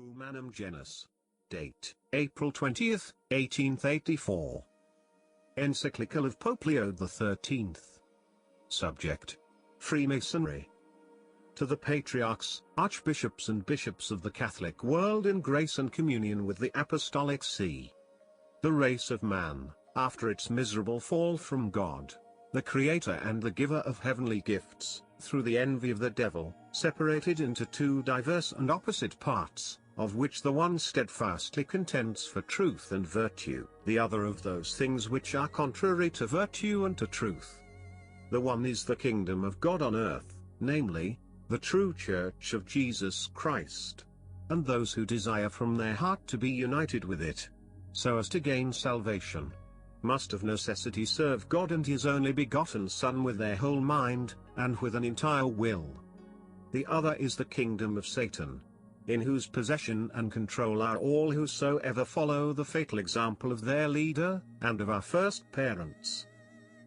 Humanum Genus. Date, April 20, 1884. Encyclical of Pope Leo XIII. Subject: Freemasonry. To the Patriarchs, Archbishops and Bishops of the Catholic world in grace and communion with the Apostolic See. The race of man, after its miserable fall from God, the Creator and the Giver of heavenly gifts, through the envy of the devil, separated into two diverse and opposite parts, of which the one steadfastly contends for truth and virtue, the other of those things which are contrary to virtue and to truth. The one is the kingdom of God on earth, namely, the true Church of Jesus Christ, and those who desire from their heart to be united with it, so as to gain salvation, must of necessity serve God and His only begotten Son with their whole mind, and with an entire will. The other is the kingdom of Satan, in whose possession and control are all whosoever follow the fatal example of their leader, and of our first parents.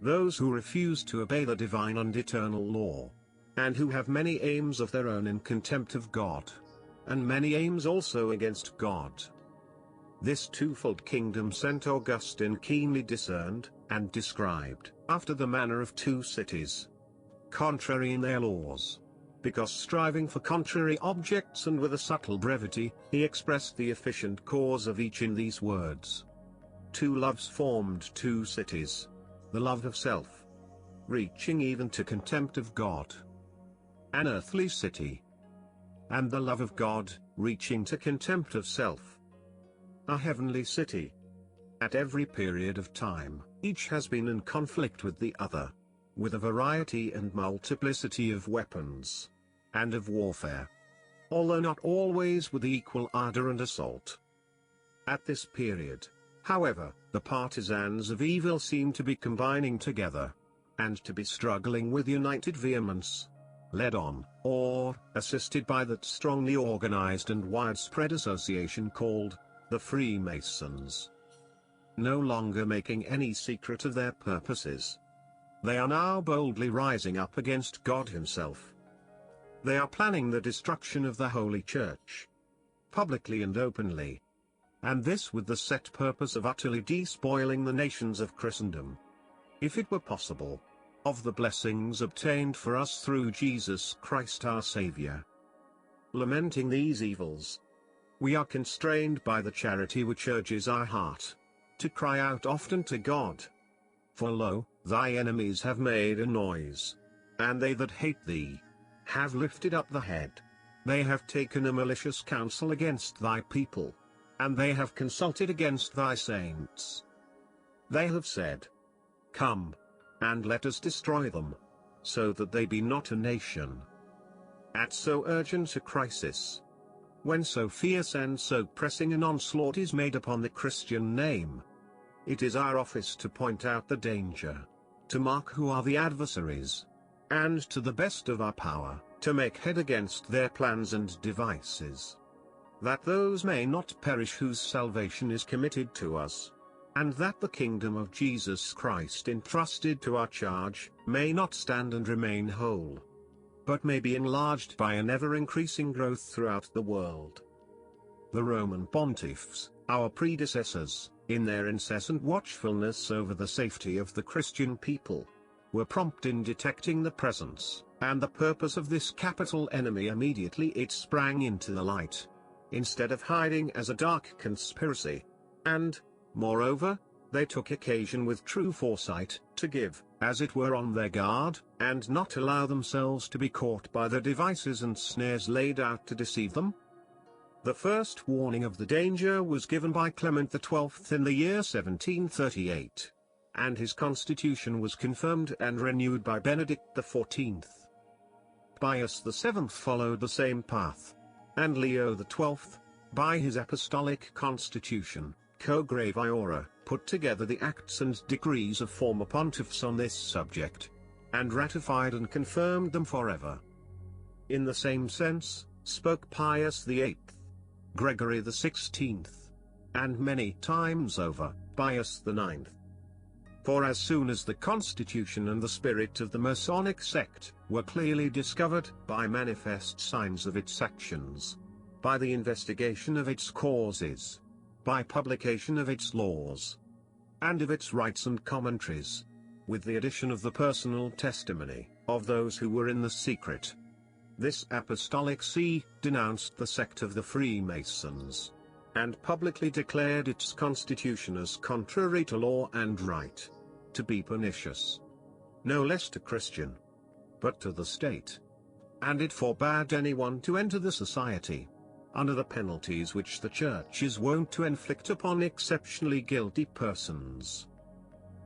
Those who refuse to obey the divine and eternal law, and who have many aims of their own in contempt of God, and many aims also against God. This twofold kingdom St. Augustine keenly discerned, and described, after the manner of two cities, contrary in their laws. Because striving for contrary objects and with a subtle brevity, he expressed the efficient cause of each in these words. Two loves formed two cities. The love of self, reaching even to contempt of God, an earthly city, and the love of God, reaching to contempt of self, a heavenly city. At every period of time, each has been in conflict with the other, with a variety and multiplicity of weapons, and of warfare, although not always with equal ardor and assault. At this period, however, the partisans of evil seem to be combining together, and to be struggling with united vehemence, led on, or assisted by that strongly organized and widespread association called the Freemasons. No longer making any secret of their purposes, they are now boldly rising up against God Himself. They are planning the destruction of the Holy Church, publicly and openly, and this with the set purpose of utterly despoiling the nations of Christendom, if it were possible, of the blessings obtained for us through Jesus Christ our Saviour. Lamenting these evils, we are constrained by the charity which urges our heart to cry out often to God. For lo, thy enemies have made a noise, and they that hate thee have lifted up the head. They have taken a malicious counsel against thy people, and they have consulted against thy saints. They have said, Come, and let us destroy them, so that they be not a nation. At so urgent a crisis, when so fierce and so pressing an onslaught is made upon the Christian name, it is our office to point out the danger, to mark who are the adversaries, and to the best of our power, to make head against their plans and devices, that those may not perish whose salvation is committed to us, and that the kingdom of Jesus Christ entrusted to our charge may not stand and remain whole, but may be enlarged by an ever-increasing growth throughout the world. The Roman pontiffs, our predecessors, in their incessant watchfulness over the safety of the Christian people, were prompt in detecting the presence and the purpose of this capital enemy immediately it sprang into the light, instead of hiding as a dark conspiracy, and, moreover, they took occasion with true foresight to give, as it were, on their guard, and not allow themselves to be caught by the devices and snares laid out to deceive them. The first warning of the danger was given by Clement XII in the year 1738, and his constitution was confirmed and renewed by Benedict XIV. Pius VII followed the same path, and Leo XII, by his apostolic constitution, Co-Graviora, put together the acts and decrees of former pontiffs on this subject, and ratified and confirmed them forever. In the same sense, spoke Pius VIII, Gregory XVI, and many times over, Pius IX. For as soon as the constitution and the spirit of the Masonic sect were clearly discovered by manifest signs of its actions, by the investigation of its causes, by publication of its laws, and of its rites and commentaries, with the addition of the personal testimony of those who were in the secret. This apostolic see denounced the sect of the Freemasons, and publicly declared its constitution as contrary to law and right, to be pernicious, no less to Christian, but to the state. And it forbade anyone to enter the society, under the penalties which the Church is wont to inflict upon exceptionally guilty persons.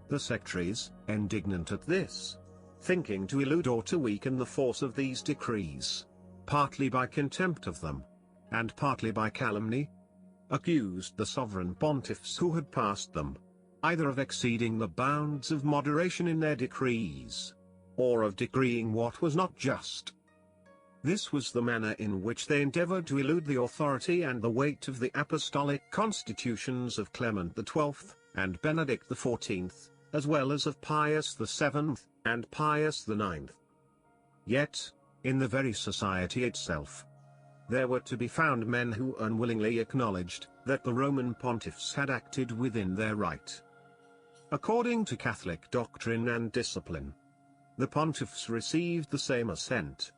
The sectaries, indignant at this, thinking to elude or to weaken the force of these decrees, partly by contempt of them, and partly by calumny, accused the sovereign pontiffs who had passed them, either of exceeding the bounds of moderation in their decrees, or of decreeing what was not just. This was the manner in which they endeavored to elude the authority and the weight of the apostolic constitutions of Clement XII, and Benedict XIV, as well as of Pius VII, and Pius IX. Yet, in the very society itself, there were to be found men who unwillingly acknowledged that the Roman pontiffs had acted within their right. According to Catholic doctrine and discipline, the pontiffs received the same assent,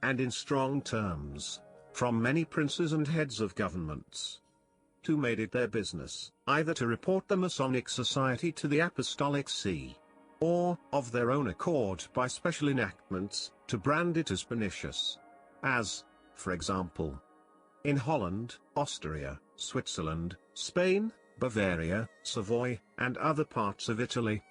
and in strong terms, from many princes and heads of governments, who made it their business either to report the Masonic Society to the Apostolic See, or, of their own accord by special enactments, to brand it as pernicious, as, for example, in Holland, Austria, Switzerland, Spain, Bavaria, Savoy, and other parts of Italy.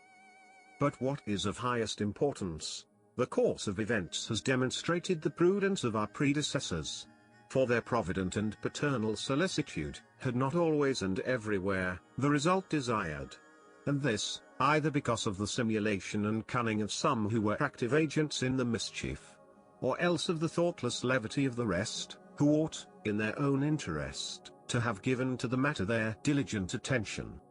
But what is of highest importance, the course of events has demonstrated the prudence of our predecessors, for their provident and paternal solicitude had not always and everywhere the result desired, and this, either because of the simulation and cunning of some who were active agents in the mischief, or else of the thoughtless levity of the rest, who ought, in their own interest, to have given to the matter their diligent attention.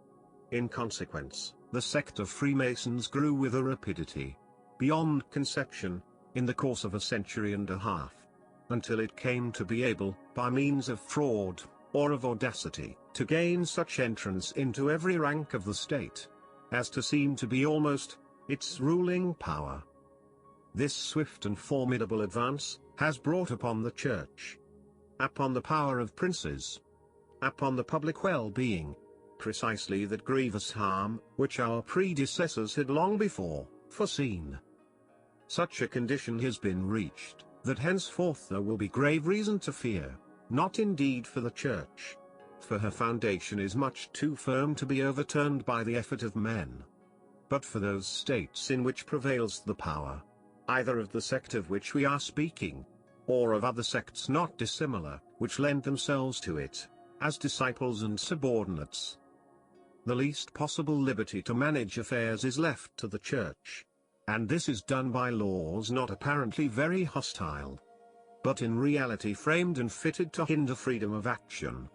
In consequence, the sect of Freemasons grew with a rapidity beyond conception, in the course of a century and a half, until it came to be able, by means of fraud, or of audacity, to gain such entrance into every rank of the state, as to seem to be almost its ruling power. This swift and formidable advance has brought upon the Church, upon the power of princes, upon the public well-being, precisely that grievous harm which our predecessors had long before foreseen. Such a condition has been reached, that henceforth there will be grave reason to fear, not indeed for the Church, for her foundation is much too firm to be overturned by the effort of men, but for those states in which prevails the power, either of the sect of which we are speaking, or of other sects not dissimilar, which lend themselves to it, as disciples and subordinates. The least possible liberty to manage affairs is left to the Church, and this is done by laws not apparently very hostile, but in reality framed and fitted to hinder freedom of action.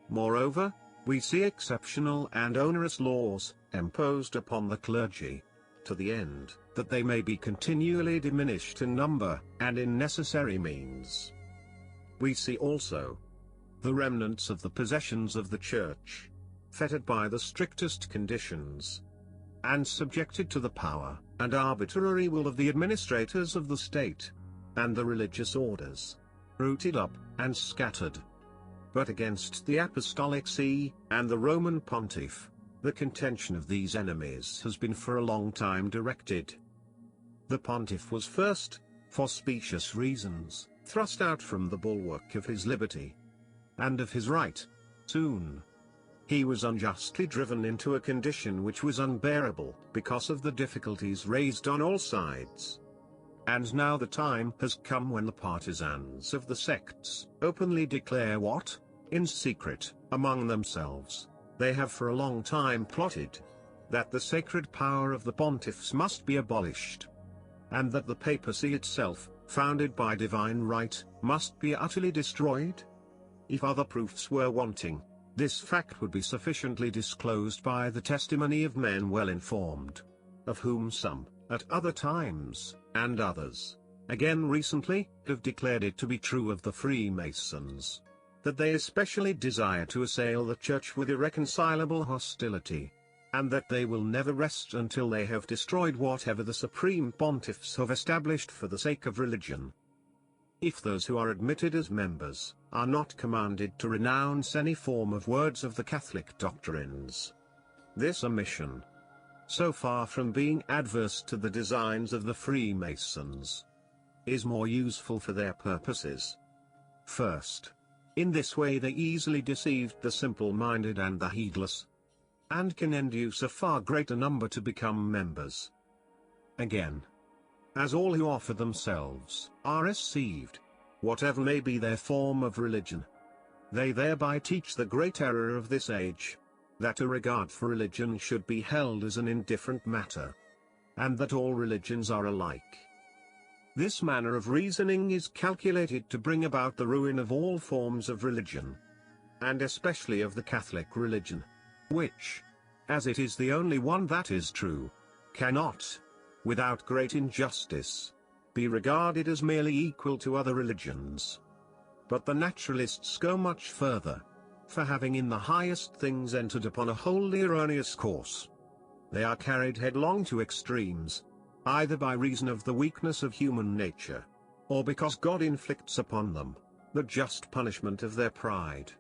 Moreover, we see exceptional and onerous laws imposed upon the clergy, to the end that they may be continually diminished in number and in necessary means. We see also the remnants of the possessions of the Church, fettered by the strictest conditions, and subjected to the power and arbitrary will of the administrators of the state, and the religious orders, rooted up and scattered. But against the Apostolic See and the Roman Pontiff, the contention of these enemies has been for a long time directed. The Pontiff was first, for specious reasons, thrust out from the bulwark of his liberty and of his right. Soon, he was unjustly driven into a condition which was unbearable because of the difficulties raised on all sides. And now the time has come when the partisans of the sects openly declare what, in secret, among themselves, they have for a long time plotted, that the sacred power of the pontiffs must be abolished, and that the papacy itself, founded by divine right, must be utterly destroyed. If other proofs were wanting, this fact would be sufficiently disclosed by the testimony of men well informed, of whom some, at other times, and others, again recently, have declared it to be true of the Freemasons, that they especially desire to assail the Church with irreconcilable hostility, and that they will never rest until they have destroyed whatever the supreme pontiffs have established for the sake of religion. If those who are admitted as members are not commanded to renounce any form of words of the Catholic doctrines, this omission, so far from being adverse to the designs of the Freemasons, is more useful for their purposes. First, in this way they easily deceived the simple-minded and the heedless, and can induce a far greater number to become members. Again, as all who offer themselves are received, whatever may be their form of religion, they thereby teach the great error of this age, that a regard for religion should be held as an indifferent matter, and that all religions are alike. This manner of reasoning is calculated to bring about the ruin of all forms of religion, and especially of the Catholic religion, which, as it is the only one that is true, cannot, without great injustice, be regarded as merely equal to other religions. But the naturalists go much further, for having in the highest things entered upon a wholly erroneous course, they are carried headlong to extremes, either by reason of the weakness of human nature, or because God inflicts upon them the just punishment of their pride.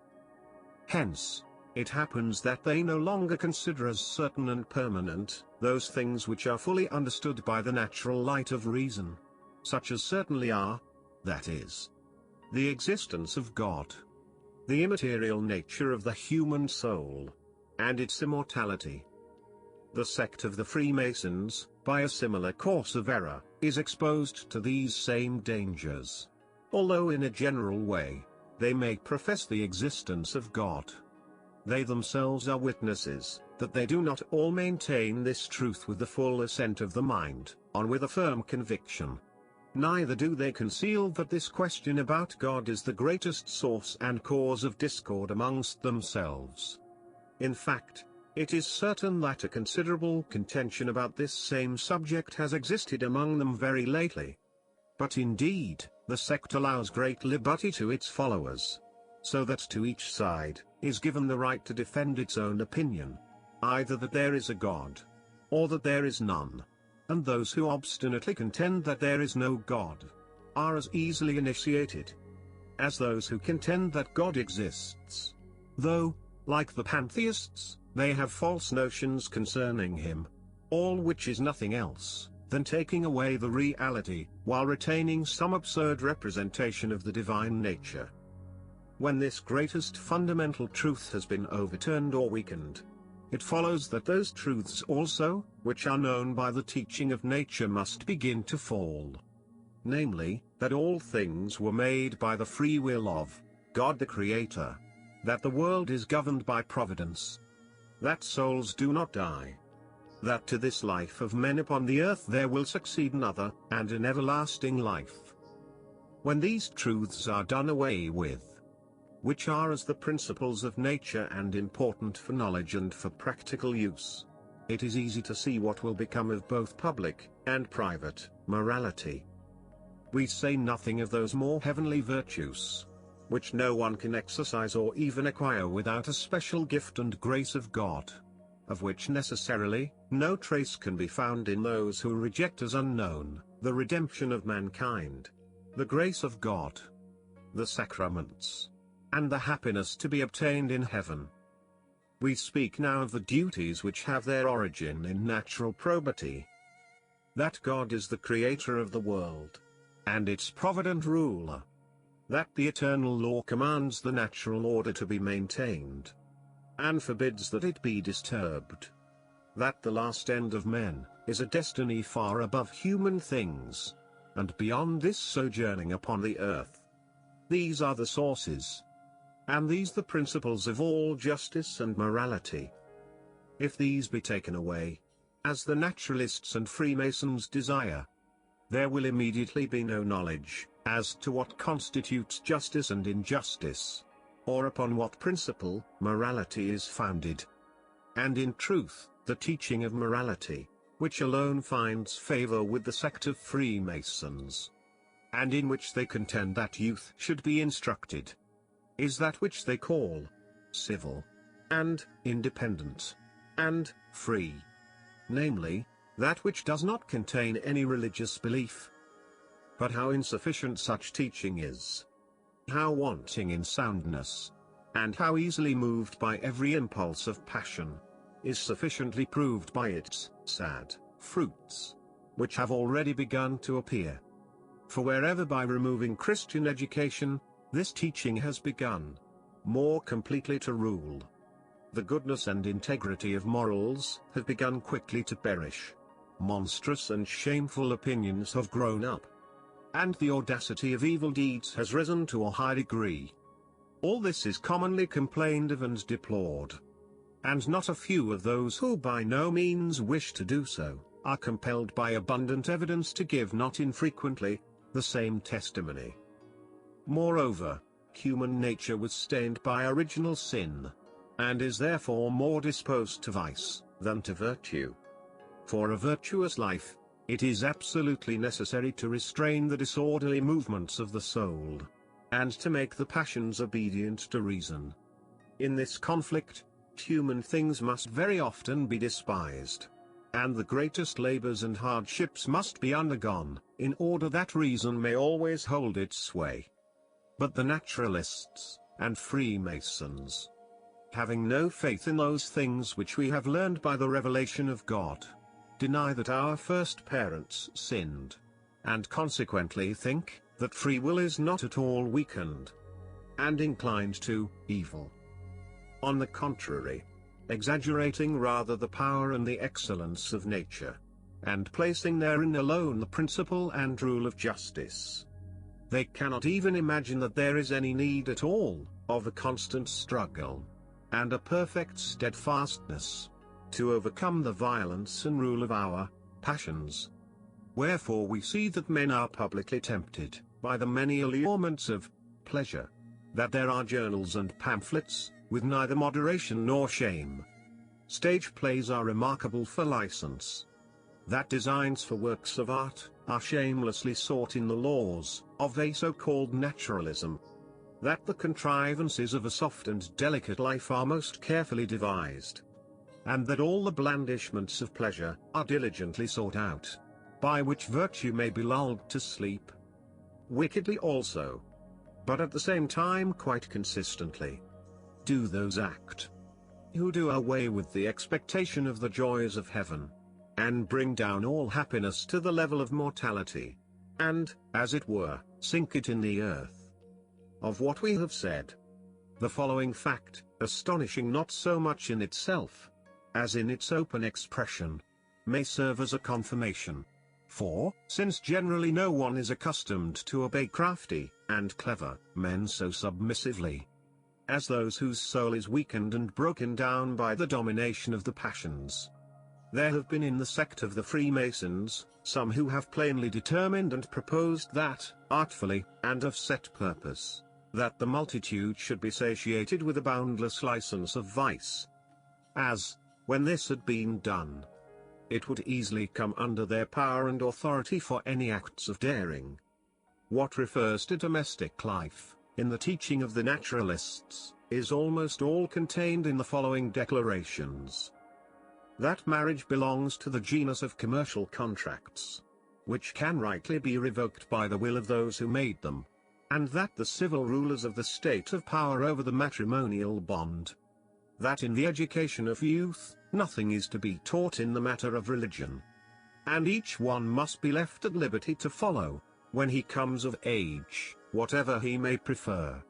Hence, it happens that they no longer consider as certain and permanent those things which are fully understood by the natural light of reason, such as certainly are, that is, the existence of God, the immaterial nature of the human soul, and its immortality. The sect of the Freemasons, by a similar course of error, is exposed to these same dangers, although in a general way they may profess the existence of God. They themselves are witnesses that they do not all maintain this truth with the full assent of the mind, and with a firm conviction. Neither do they conceal that this question about God is the greatest source and cause of discord amongst themselves. In fact, it is certain that a considerable contention about this same subject has existed among them very lately. But indeed, the sect allows great liberty to its followers, so that to each side is given the right to defend its own opinion, either that there is a God, or that there is none. And those who obstinately contend that there is no God are as easily initiated as those who contend that God exists, though, like the pantheists, they have false notions concerning him, all which is nothing else than taking away the reality, while retaining some absurd representation of the divine nature. When this greatest fundamental truth has been overturned or weakened, it follows that those truths also, which are known by the teaching of nature, must begin to fall. Namely, that all things were made by the free will of God the Creator, that the world is governed by providence, that souls do not die, that to this life of men upon the earth there will succeed another, and an everlasting life. When these truths are done away with, which are as the principles of nature and important for knowledge and for practical use, it is easy to see what will become of both public and private morality. We say nothing of those more heavenly virtues, which no one can exercise or even acquire without a special gift and grace of God, of which necessarily no trace can be found in those who reject as unknown the redemption of mankind, the grace of God, the sacraments, and the happiness to be obtained in heaven. We speak now of the duties which have their origin in natural probity. That God is the creator of the world, and its provident ruler. That the eternal law commands the natural order to be maintained, and forbids that it be disturbed. That the last end of men is a destiny far above human things, and beyond this sojourning upon the earth. These are the sources, and these the principles of all justice and morality. If these be taken away, as the naturalists and Freemasons desire, there will immediately be no knowledge as to what constitutes justice and injustice, or upon what principle morality is founded. And in truth, the teaching of morality, which alone finds favor with the sect of Freemasons, and in which they contend that youth should be instructed, is that which they call civil, and independent, and free. Namely, that which does not contain any religious belief. But how insufficient such teaching is! How wanting in soundness! And how easily moved by every impulse of passion, is sufficiently proved by its sad fruits, which have already begun to appear. For wherever by removing Christian education, this teaching has begun more completely to rule, the goodness and integrity of morals have begun quickly to perish. Monstrous and shameful opinions have grown up, and the audacity of evil deeds has risen to a high degree. All this is commonly complained of and deplored. And not a few of those who by no means wish to do so, are compelled by abundant evidence to give not infrequently the same testimony. Moreover, human nature was stained by original sin, and is therefore more disposed to vice than to virtue. For a virtuous life, it is absolutely necessary to restrain the disorderly movements of the soul, and to make the passions obedient to reason. In this conflict, human things must very often be despised, and the greatest labors and hardships must be undergone, in order that reason may always hold its sway. But the naturalists, and Freemasons, having no faith in those things which we have learned by the revelation of God, deny that our first parents sinned, and consequently think that free will is not at all weakened, and inclined to evil. On the contrary, exaggerating rather the power and the excellence of nature, and placing therein alone the principle and rule of justice, they cannot even imagine that there is any need at all of a constant struggle, and a perfect steadfastness, to overcome the violence and rule of our passions. Wherefore we see that men are publicly tempted by the many allurements of pleasure, that there are journals and pamphlets, with neither moderation nor shame. Stage plays are remarkable for license. That designs for works of art are shamelessly sought in the laws of a so-called naturalism. That the contrivances of a soft and delicate life are most carefully devised, and that all the blandishments of pleasure are diligently sought out, by which virtue may be lulled to sleep. Wickedly also, but at the same time quite consistently, do those act who do away with the expectation of the joys of heaven, and bring down all happiness to the level of mortality, and, as it were, sink it in the earth. Of what we have said, the following fact, astonishing not so much in itself, as in its open expression, may serve as a confirmation. For, since generally no one is accustomed to obey crafty and clever men so submissively, as those whose soul is weakened and broken down by the domination of the passions, there have been in the sect of the Freemasons, some who have plainly determined and proposed that, artfully, and of set purpose, that the multitude should be satiated with a boundless license of vice. As, when this had been done, it would easily come under their power and authority for any acts of daring. What refers to domestic life, in the teaching of the naturalists, is almost all contained in the following declarations. That marriage belongs to the genus of commercial contracts, which can rightly be revoked by the will of those who made them, and that the civil rulers of the state have power over the matrimonial bond. That in the education of youth, nothing is to be taught in the matter of religion, and each one must be left at liberty to follow, when he comes of age, whatever he may prefer.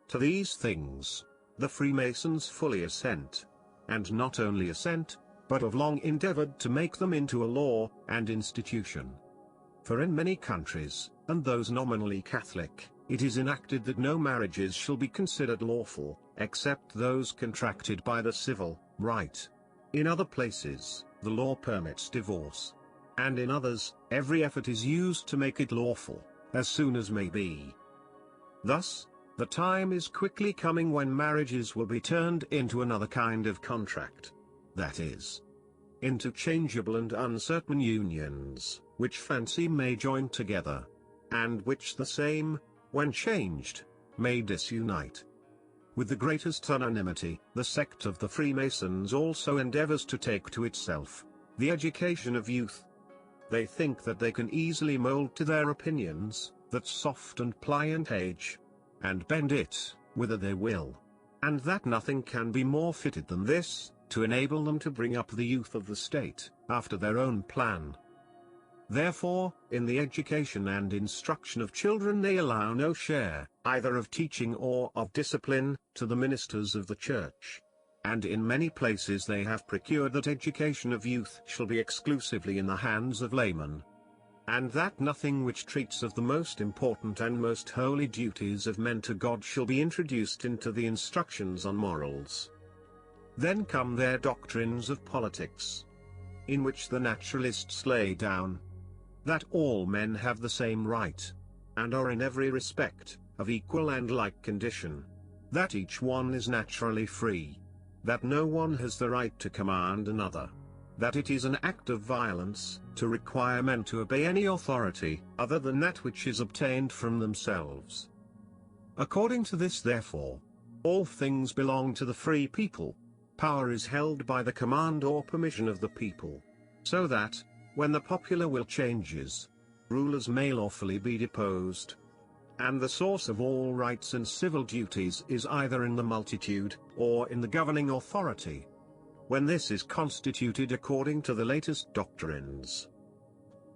To these things, the Freemasons fully assent, and not only assent, but have long endeavored to make them into a law and institution. For in many countries, and those nominally Catholic, it is enacted that no marriages shall be considered lawful, except those contracted by the civil right. In other places, the law permits divorce, and in others, every effort is used to make it lawful, as soon as may be. Thus, the time is quickly coming when marriages will be turned into another kind of contract, that is, into changeable and uncertain unions, which fancy may join together, and which the same, when changed, may disunite. With the greatest unanimity, the sect of the Freemasons also endeavors to take to itself the education of youth. They think that they can easily mold to their opinions that soft and pliant age, and bend it whither they will, and that nothing can be more fitted than this, to enable them to bring up the youth of the state after their own plan. Therefore, in the education and instruction of children they allow no share, either of teaching or of discipline, to the ministers of the church. And in many places they have procured that education of youth shall be exclusively in the hands of laymen. And that nothing which treats of the most important and most holy duties of men to God shall be introduced into the instructions on morals. Then come their doctrines of politics, in which the naturalists lay down that all men have the same right, and are in every respect of equal and like condition, that each one is naturally free, that no one has the right to command another, that it is an act of violence to require men to obey any authority other than that which is obtained from themselves. According to this, therefore, all things belong to the free people. Power is held by the command or permission of the people, so that, when the popular will changes, rulers may lawfully be deposed. And the source of all rights and civil duties is either in the multitude, or in the governing authority, when this is constituted according to the latest doctrines.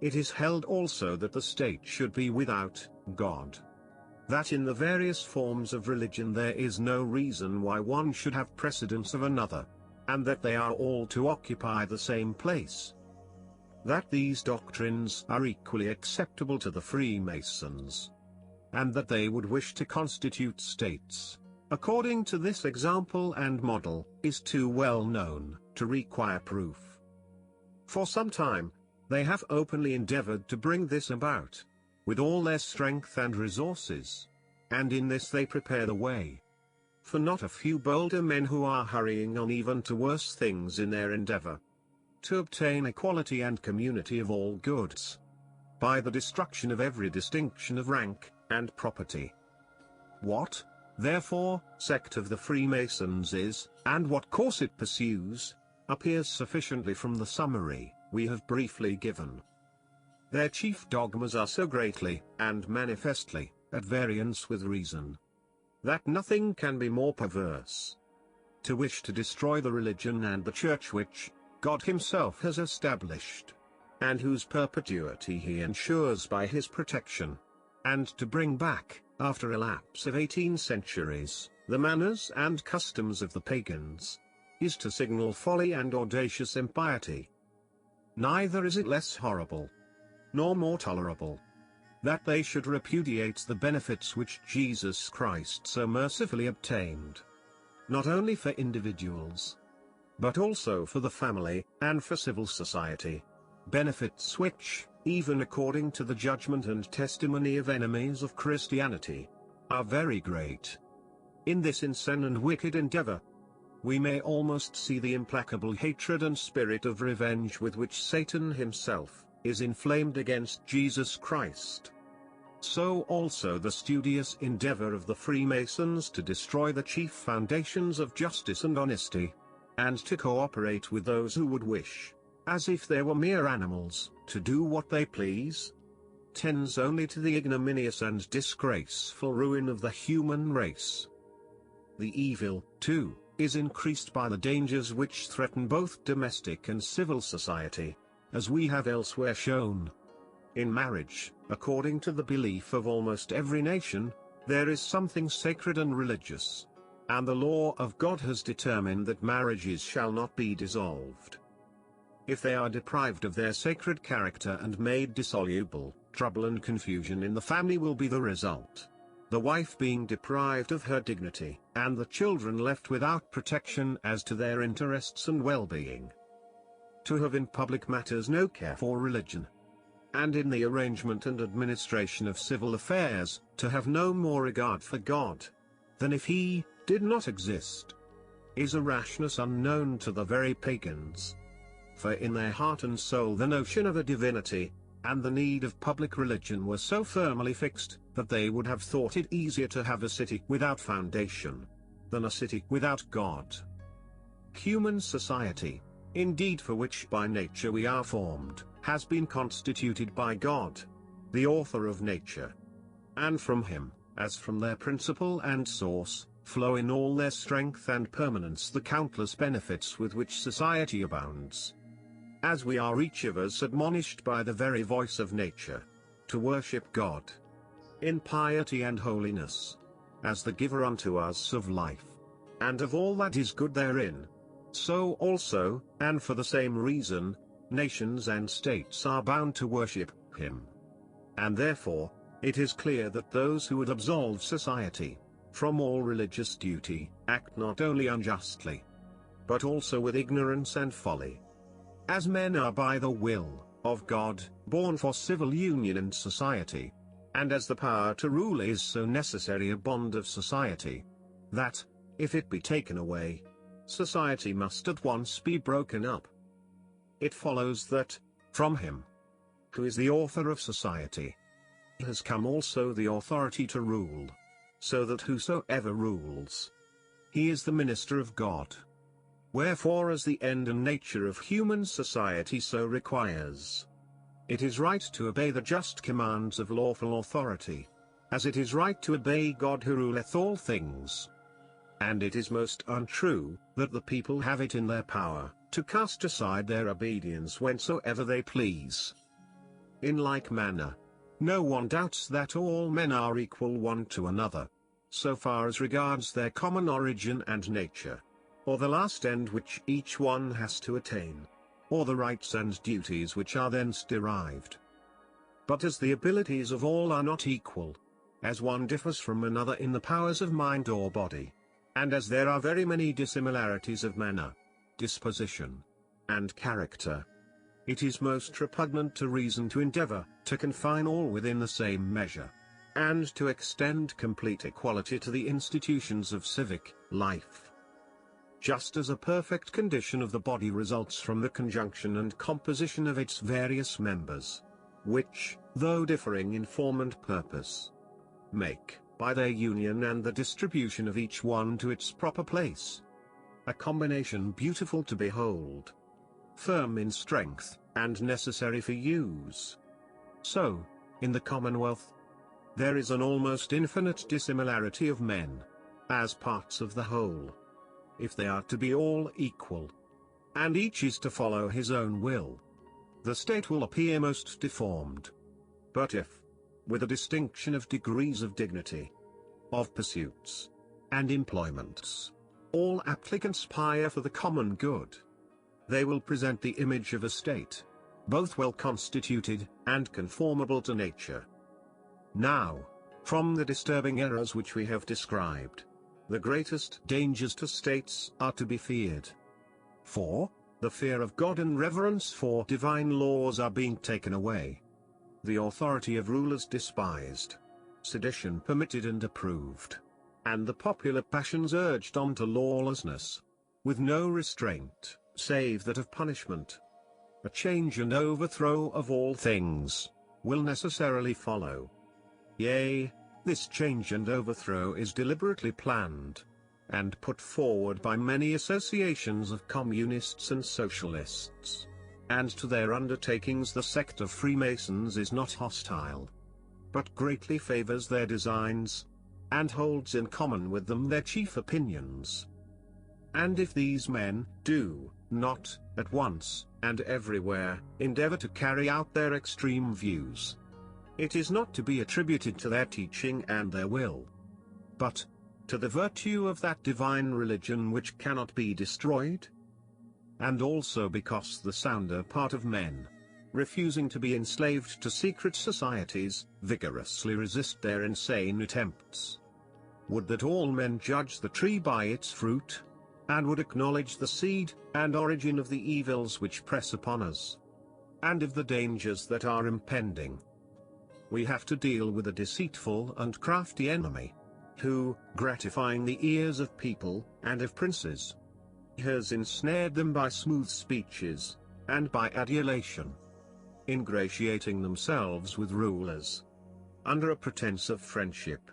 It is held also that the state should be without God. That in the various forms of religion there is no reason why one should have precedence of another, and that they are all to occupy the same place. That these doctrines are equally acceptable to the Freemasons, and that they would wish to constitute states according to this example and model, is too well known to require proof. For some time, they have openly endeavored to bring this about, with all their strength and resources, and in this they prepare the way for not a few bolder men who are hurrying on even to worse things in their endeavor to obtain equality and community of all goods, by the destruction of every distinction of rank and property. What, therefore, sect of the Freemasons is, and what course it pursues, appears sufficiently from the summary we have briefly given. Their chief dogmas are so greatly, and manifestly, at variance with reason, that nothing can be more perverse. To wish to destroy the religion and the church which God himself has established, and whose perpetuity he ensures by his protection, and to bring back, after a lapse of 18 centuries, the manners and customs of the pagans, is to signal folly and audacious impiety. Neither is it less horrible, nor more tolerable, that they should repudiate the benefits which Jesus Christ so mercifully obtained, not only for individuals, but also for the family, and for civil society, benefits which, even according to the judgment and testimony of enemies of Christianity, are very great. In this insane and wicked endeavor, we may almost see the implacable hatred and spirit of revenge with which Satan himself is inflamed against Jesus Christ. So also the studious endeavor of the Freemasons to destroy the chief foundations of justice and honesty, and to cooperate with those who would wish, as if they were mere animals, to do what they please, tends only to the ignominious and disgraceful ruin of the human race. The evil, too, is increased by the dangers which threaten both domestic and civil society, as we have elsewhere shown. In marriage, according to the belief of almost every nation, there is something sacred and religious, and the law of God has determined that marriages shall not be dissolved. If they are deprived of their sacred character and made dissoluble, trouble and confusion in the family will be the result, the wife being deprived of her dignity, and the children left without protection as to their interests and well-being. To have in public matters no care for religion, and in the arrangement and administration of civil affairs, to have no more regard for God than if he did not exist, is a rashness unknown to the very pagans. For in their heart and soul the notion of a divinity, and the need of public religion were so firmly fixed, that they would have thought it easier to have a city without foundation than a city without God. Human society, indeed for which by nature we are formed, has been constituted by God, the author of nature. And from him, as from their principle and source, flow in all their strength and permanence the countless benefits with which society abounds. As we are each of us admonished by the very voice of nature, to worship God in piety and holiness, as the giver unto us of life, and of all that is good therein, so also, and for the same reason, nations and states are bound to worship him. And therefore, it is clear that those who would absolve society from all religious duty, act not only unjustly, but also with ignorance and folly. As men are by the will of God born for civil union and society, and as the power to rule is so necessary a bond of society, that, if it be taken away, society must at once be broken up. It follows that, from him, who is the author of society, has come also the authority to rule, so that whosoever rules, he is the minister of God. Wherefore, as the end and nature of human society so requires, it is right to obey the just commands of lawful authority, as it is right to obey God who ruleth all things. And it is most untrue, that the people have it in their power, to cast aside their obedience whensoever they please. In like manner, no one doubts that all men are equal one to another, so far as regards their common origin and nature, or the last end which each one has to attain, or the rights and duties which are thence derived. But as the abilities of all are not equal, as one differs from another in the powers of mind or body, and as there are very many dissimilarities of manner, disposition, and character, it is most repugnant to reason to endeavor to confine all within the same measure, and to extend complete equality to the institutions of civic life. Just as a perfect condition of the body results from the conjunction and composition of its various members, which, though differing in form and purpose, make, by their union and the distribution of each one to its proper place, a combination beautiful to behold, firm in strength, and necessary for use. So, in the Commonwealth, there is an almost infinite dissimilarity of men, as parts of the whole, if they are to be all equal, and each is to follow his own will, the state will appear most deformed. But if, with a distinction of degrees of dignity, of pursuits, and employments, all applicants aspire for the common good, they will present the image of a state, both well constituted, and conformable to nature. Now, from the disturbing errors which we have described, the greatest dangers to states are to be feared. For, the fear of God and reverence for divine laws are being taken away, the authority of rulers despised, sedition permitted and approved, and the popular passions urged on to lawlessness, with no restraint, save that of punishment. A change and overthrow of all things will necessarily follow. Yea, this change and overthrow is deliberately planned, and put forward by many associations of communists and socialists, and to their undertakings the sect of Freemasons is not hostile, but greatly favors their designs, and holds in common with them their chief opinions. And if these men do not, at once, and everywhere, endeavor to carry out their extreme views, it is not to be attributed to their teaching and their will, but to the virtue of that divine religion which cannot be destroyed. And also because the sounder part of men, refusing to be enslaved to secret societies, vigorously resist their insane attempts, would that all men judge the tree by its fruit, and would acknowledge the seed and origin of the evils which press upon us, and of the dangers that are impending. We have to deal with a deceitful and crafty enemy, who, gratifying the ears of people, and of princes, has ensnared them by smooth speeches, and by adulation, ingratiating themselves with rulers, under a pretense of friendship.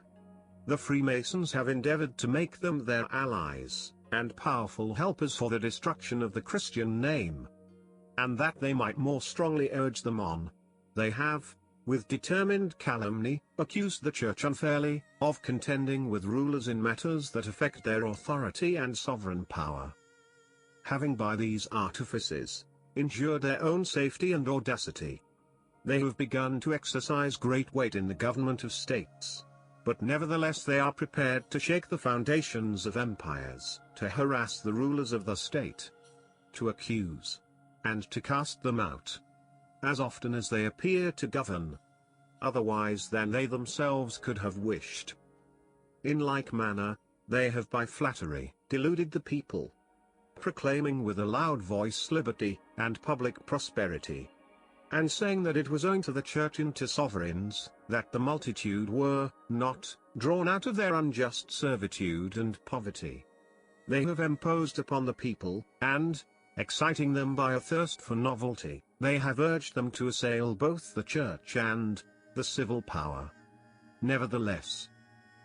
The Freemasons have endeavored to make them their allies, and powerful helpers for the destruction of the Christian name. And that they might more strongly urge them on, they have, with determined calumny, accused the Church unfairly, of contending with rulers in matters that affect their authority and sovereign power. Having by these artifices injured their own safety and audacity, they have begun to exercise great weight in the government of states. But nevertheless they are prepared to shake the foundations of empires, to harass the rulers of the state, to accuse, and to cast them out, as often as they appear to govern otherwise than they themselves could have wished. In like manner, they have by flattery deluded the people, proclaiming with a loud voice liberty and public prosperity, and saying that it was owing to the Church and to sovereigns that the multitude were not drawn out of their unjust servitude and poverty. They have imposed upon the people, and, exciting them by a thirst for novelty, they have urged them to assail both the Church and the civil power. Nevertheless,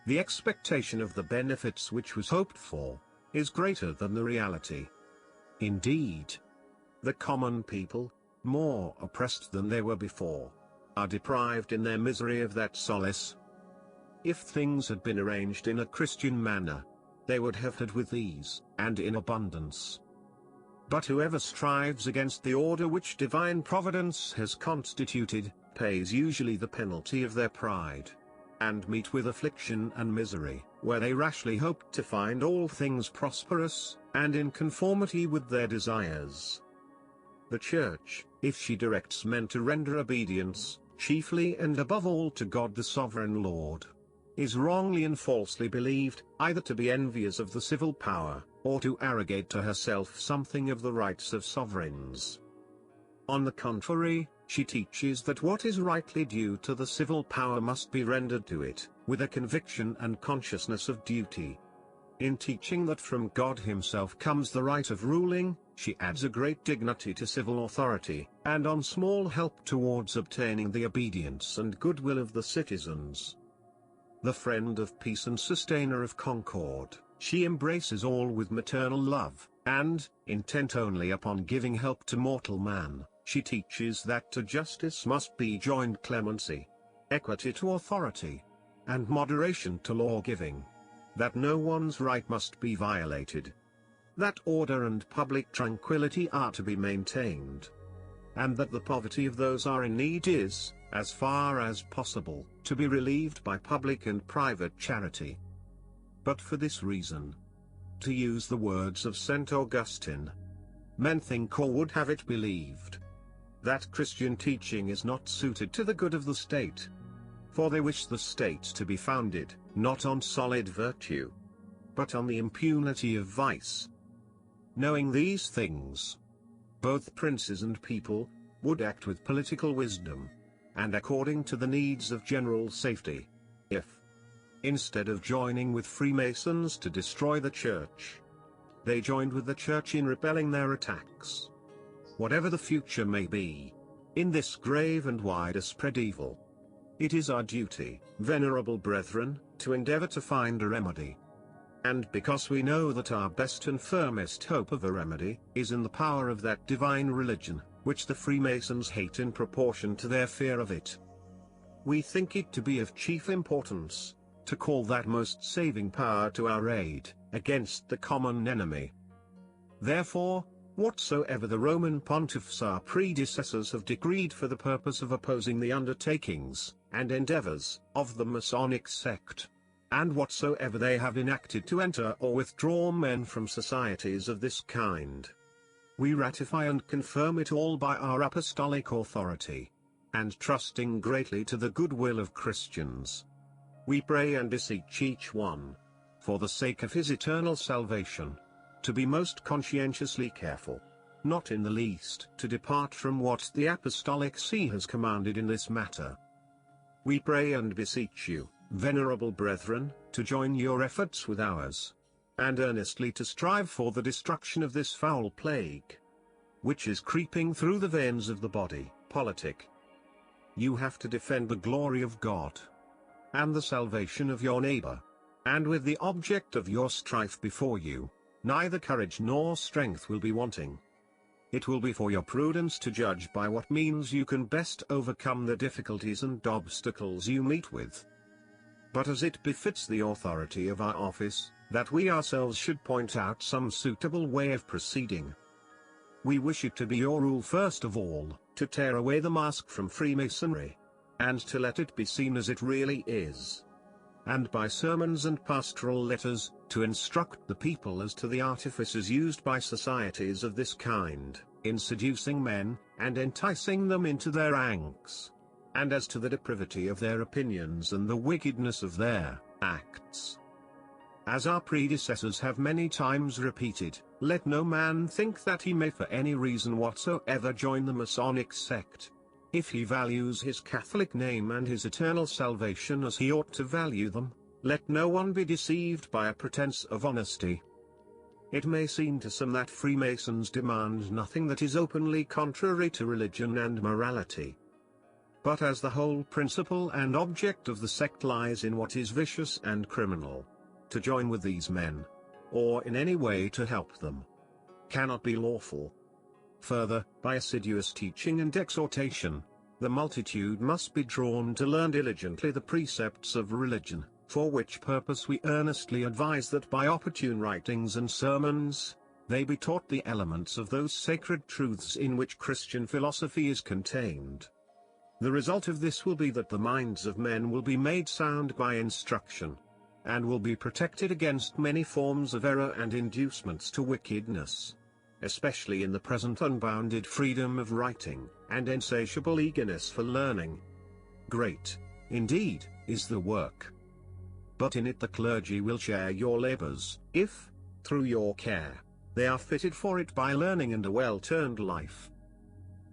the expectation of the benefits which was hoped for is greater than the reality. Indeed, the common people, more oppressed than they were before, are deprived in their misery of that solace. If things had been arranged in a Christian manner, they would have had with ease, and in abundance. But whoever strives against the order which divine providence has constituted, pays usually the penalty of their pride, and meet with affliction and misery, where they rashly hope to find all things prosperous, and in conformity with their desires. The Church, if she directs men to render obedience, chiefly and above all to God the Sovereign Lord, is wrongly and falsely believed, either to be envious of the civil power, or to arrogate to herself something of the rights of sovereigns. On the contrary, she teaches that what is rightly due to the civil power must be rendered to it, with a conviction and consciousness of duty. In teaching that from God himself comes the right of ruling, she adds a great dignity to civil authority, and on small help towards obtaining the obedience and goodwill of the citizens. The friend of peace and sustainer of concord, she embraces all with maternal love, and, intent only upon giving help to mortal man, she teaches that to justice must be joined clemency, equity to authority, and moderation to law-giving, that no one's right must be violated, that order and public tranquility are to be maintained, and that the poverty of those are in need is, as far as possible, to be relieved by public and private charity. But for this reason, to use the words of St. Augustine, men think or would have it believed that Christian teaching is not suited to the good of the state, for they wish the state to be founded, not on solid virtue, but on the impunity of vice. Knowing these things, both princes and people would act with political wisdom, and according to the needs of general safety, if, instead of joining with Freemasons to destroy the Church, they joined with the Church in repelling their attacks. Whatever the future may be, in this grave and widespread evil, it is our duty, venerable brethren, to endeavor to find a remedy. And because we know that our best and firmest hope of a remedy is in the power of that divine religion, which the Freemasons hate in proportion to their fear of it, we think it to be of chief importance to call that most saving power to our aid, against the common enemy. Therefore, whatsoever the Roman pontiffs our predecessors have decreed for the purpose of opposing the undertakings and endeavors of the Masonic sect, and whatsoever they have enacted to enter or withdraw men from societies of this kind, we ratify and confirm it all by our apostolic authority, and trusting greatly to the goodwill of Christians, we pray and beseech each one, for the sake of his eternal salvation, to be most conscientiously careful, not in the least to depart from what the Apostolic See has commanded in this matter. We pray and beseech you, venerable brethren, to join your efforts with ours, and earnestly to strive for the destruction of this foul plague, which is creeping through the veins of the body politic. You have to defend the glory of God, and the salvation of your neighbor. And with the object of your strife before you, neither courage nor strength will be wanting. It will be for your prudence to judge by what means you can best overcome the difficulties and obstacles you meet with. But as it befits the authority of our office, that we ourselves should point out some suitable way of proceeding. We wish it to be your rule first of all, to tear away the mask from Freemasonry, and to let it be seen as it really is. And by sermons and pastoral letters, to instruct the people as to the artifices used by societies of this kind, in seducing men, and enticing them into their ranks, and as to the depravity of their opinions and the wickedness of their acts. As our predecessors have many times repeated, let no man think that he may for any reason whatsoever join the Masonic sect, if he values his Catholic name and his eternal salvation as he ought to value them. Let no one be deceived by a pretense of honesty. It may seem to some that Freemasons demand nothing that is openly contrary to religion and morality. But as the whole principle and object of the sect lies in what is vicious and criminal, to join with these men, or in any way to help them, cannot be lawful. Further, by assiduous teaching and exhortation, the multitude must be drawn to learn diligently the precepts of religion, for which purpose we earnestly advise that by opportune writings and sermons, they be taught the elements of those sacred truths in which Christian philosophy is contained. The result of this will be that the minds of men will be made sound by instruction, and will be protected against many forms of error and inducements to wickedness, especially in the present unbounded freedom of writing, and insatiable eagerness for learning. Great, indeed, is the work. But in it the clergy will share your labors, if, through your care, they are fitted for it by learning and a well-turned life.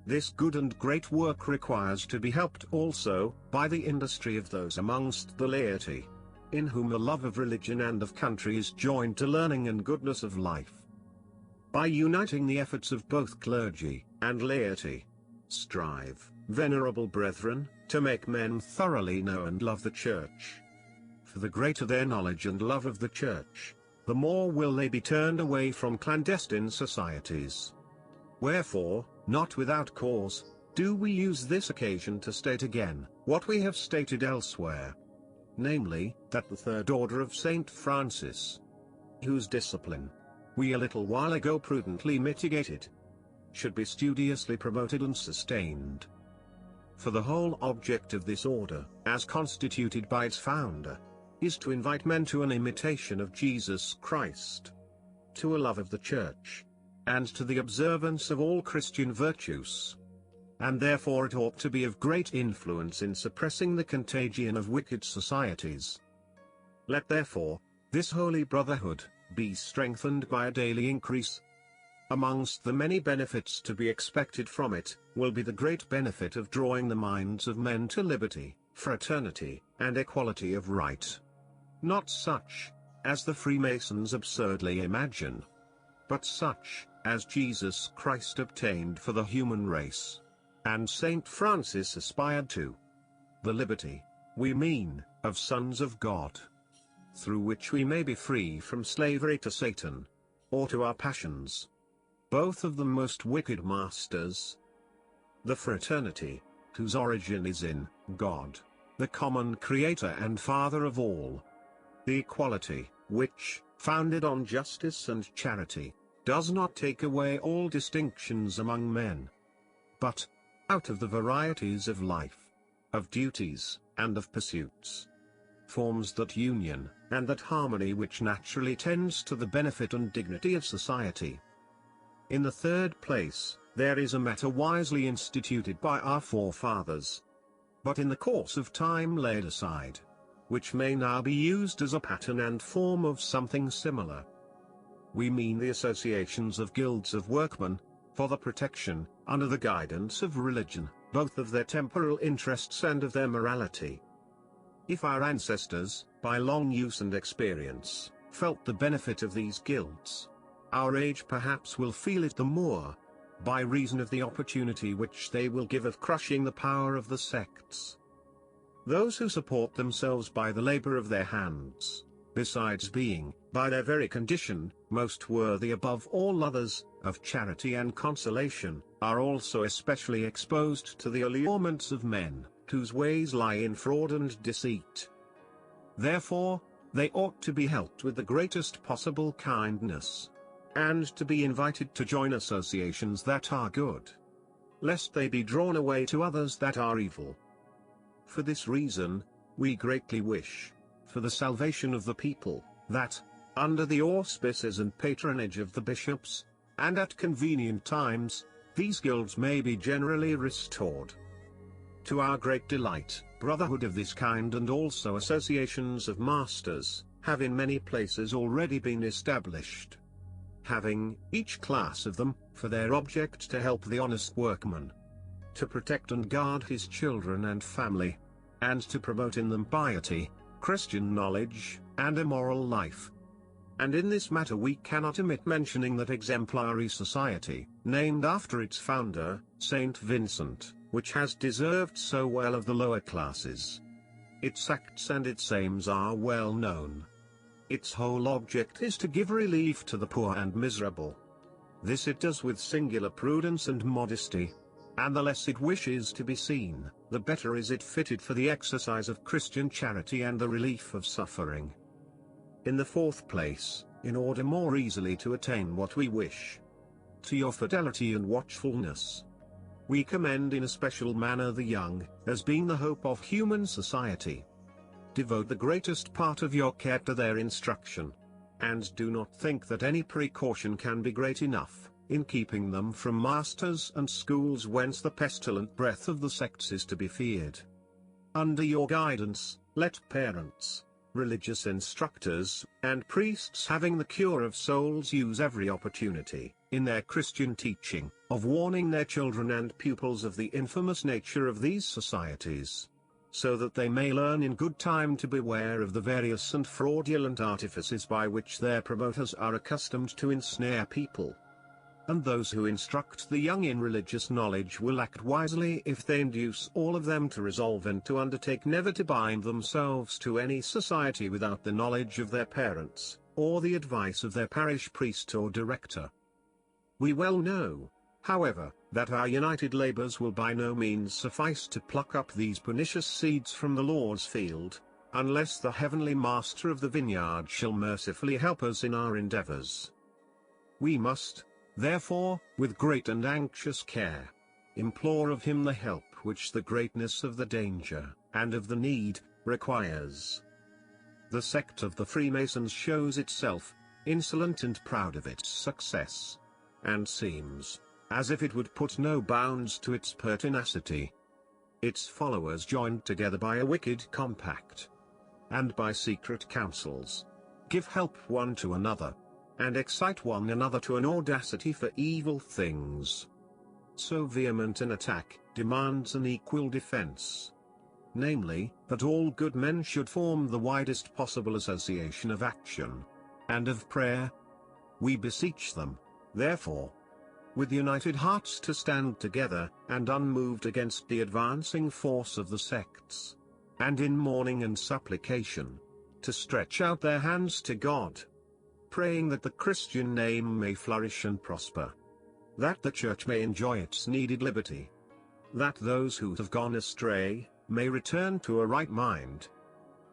This good and great work requires to be helped also, by the industry of those amongst the laity, in whom the love of religion and of country is joined to learning and goodness of life. By uniting the efforts of both clergy and laity, strive, venerable brethren, to make men thoroughly know and love the Church. For the greater their knowledge and love of the Church, the more will they be turned away from clandestine societies. Wherefore, not without cause, do we use this occasion to state again, what we have stated elsewhere. Namely, that the third order of St. Francis, whose discipline we a little while ago prudently mitigated, should be studiously promoted and sustained. For the whole object of this order, as constituted by its founder, is to invite men to an imitation of Jesus Christ, to a love of the Church, and to the observance of all Christian virtues. And therefore it ought to be of great influence in suppressing the contagion of wicked societies. Let therefore, this holy brotherhood, be strengthened by a daily increase. Amongst the many benefits to be expected from it, will be the great benefit of drawing the minds of men to liberty, fraternity, and equality of right. Not such, as the Freemasons absurdly imagine, but such, as Jesus Christ obtained for the human race, and St. Francis aspired to. The liberty, we mean, of sons of God, through which we may be free from slavery to Satan, or to our passions, both of them most wicked masters. The fraternity, whose origin is in God, the common Creator and Father of all. The equality, which, founded on justice and charity, does not take away all distinctions among men, but, out of the varieties of life, of duties, and of pursuits, forms that union, and that harmony which naturally tends to the benefit and dignity of society. In the third place, there is a matter wisely instituted by our forefathers, but in the course of time laid aside, which may now be used as a pattern and form of something similar. We mean the associations of guilds of workmen, for the protection, under the guidance of religion, both of their temporal interests and of their morality. If our ancestors, by long use and experience, felt the benefit of these guilds, our age perhaps will feel it the more, by reason of the opportunity which they will give of crushing the power of the sects. those who support themselves by the labor of their hands, besides being, by their very condition, most worthy above all others, of charity and consolation, are also especially exposed to the allurements of men, whose ways lie in fraud and deceit. Therefore, they ought to be helped with the greatest possible kindness, and to be invited to join associations that are good, lest they be drawn away to others that are evil. For this reason, we greatly wish, for the salvation of the people, that, under the auspices and patronage of the bishops, and at convenient times, these guilds may be generally restored. To our great delight, brotherhood of this kind and also associations of masters, have in many places already been established, having, each class of them, for their object to help the honest workman, to protect and guard his children and family, and to promote in them piety, Christian knowledge, and a moral life. And in this matter we cannot omit mentioning that exemplary society, named after its founder, Saint Vincent, which has deserved so well of the lower classes. Its sects and its aims are well known. Its whole object is to give relief to the poor and miserable. This it does with singular prudence and modesty, and the less it wishes to be seen, the better is it fitted for the exercise of Christian charity and the relief of suffering. In the fourth place, in order more easily to attain what we wish, to your fidelity and watchfulness, we commend in a special manner the young, as being the hope of human society. Devote the greatest part of your care to their instruction, and do not think that any precaution can be great enough, in keeping them from masters and schools whence the pestilent breath of the sects is to be feared. Under your guidance, let parents, religious instructors, and priests having the cure of souls use every opportunity, in their Christian teaching, of warning their children and pupils of the infamous nature of these societies, so that they may learn in good time to beware of the various and fraudulent artifices by which their promoters are accustomed to ensnare people. And those who instruct the young in religious knowledge will act wisely if they induce all of them to resolve and to undertake never to bind themselves to any society without the knowledge of their parents, or the advice of their parish priest or director. We well know, however, that our united labors will by no means suffice to pluck up these pernicious seeds from the Lord's field, unless the heavenly Master of the vineyard shall mercifully help us in our endeavors. We must, therefore, with great and anxious care, implore of him the help which the greatness of the danger, and of the need, requires. The sect of the Freemasons shows itself, insolent and proud of its success, and seems, as if it would put no bounds to its pertinacity. Its followers joined together by a wicked compact, and by secret counsels, give help one to another, and excite one another to an audacity for evil things. So vehement an attack demands an equal defense. Namely, that all good men should form the widest possible association of action, and of prayer. We beseech them, therefore, with united hearts to stand together, and unmoved against the advancing force of the sects, and in mourning and supplication, to stretch out their hands to God, praying that the Christian name may flourish and prosper, that the Church may enjoy its needed liberty, that those who have gone astray may return to a right mind,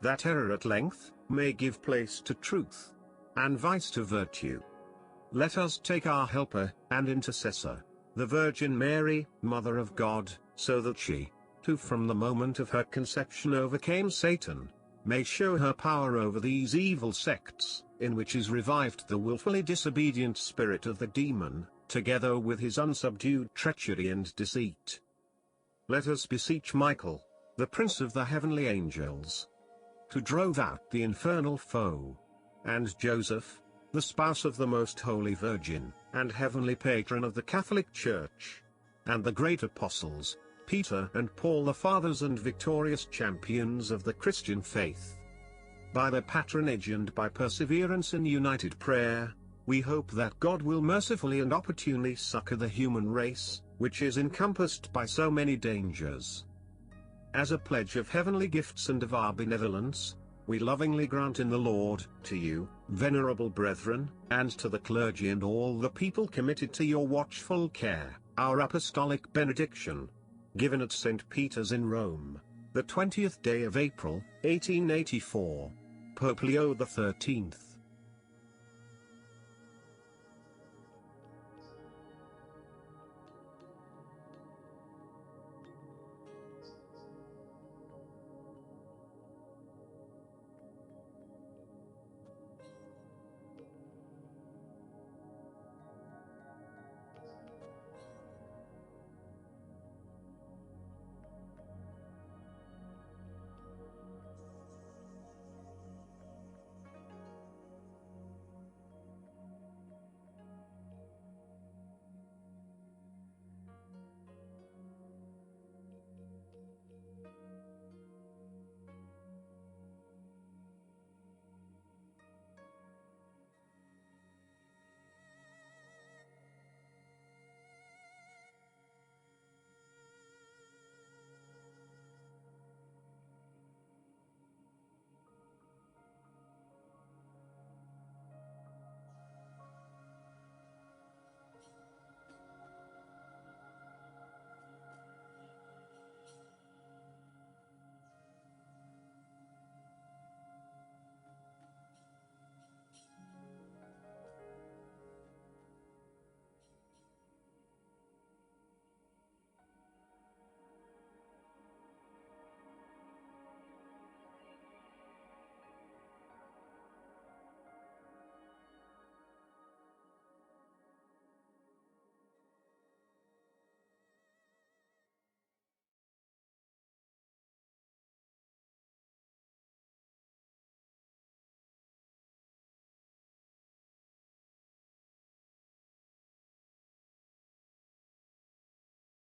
that error at length may give place to truth, and vice to virtue. Let us take our helper and intercessor, the Virgin Mary, Mother of God, so that she, who from the moment of her conception overcame Satan, may show her power over these evil sects, in which is revived the wilfully disobedient spirit of the demon, together with his unsubdued treachery and deceit. Let us beseech Michael, the prince of the heavenly angels, to drive out the infernal foe, and Joseph, the spouse of the Most Holy Virgin, and heavenly patron of the Catholic Church, and the great apostles, Peter and Paul, the fathers and victorious champions of the Christian faith. By their patronage and by perseverance in united prayer, we hope that God will mercifully and opportunely succor the human race, which is encompassed by so many dangers. As a pledge of heavenly gifts and of our benevolence, we lovingly grant in the Lord, to you, venerable brethren, and to the clergy and all the people committed to your watchful care, our apostolic benediction. Given at St. Peter's in Rome, the 20th day of April, 1884. Pope Leo XIII.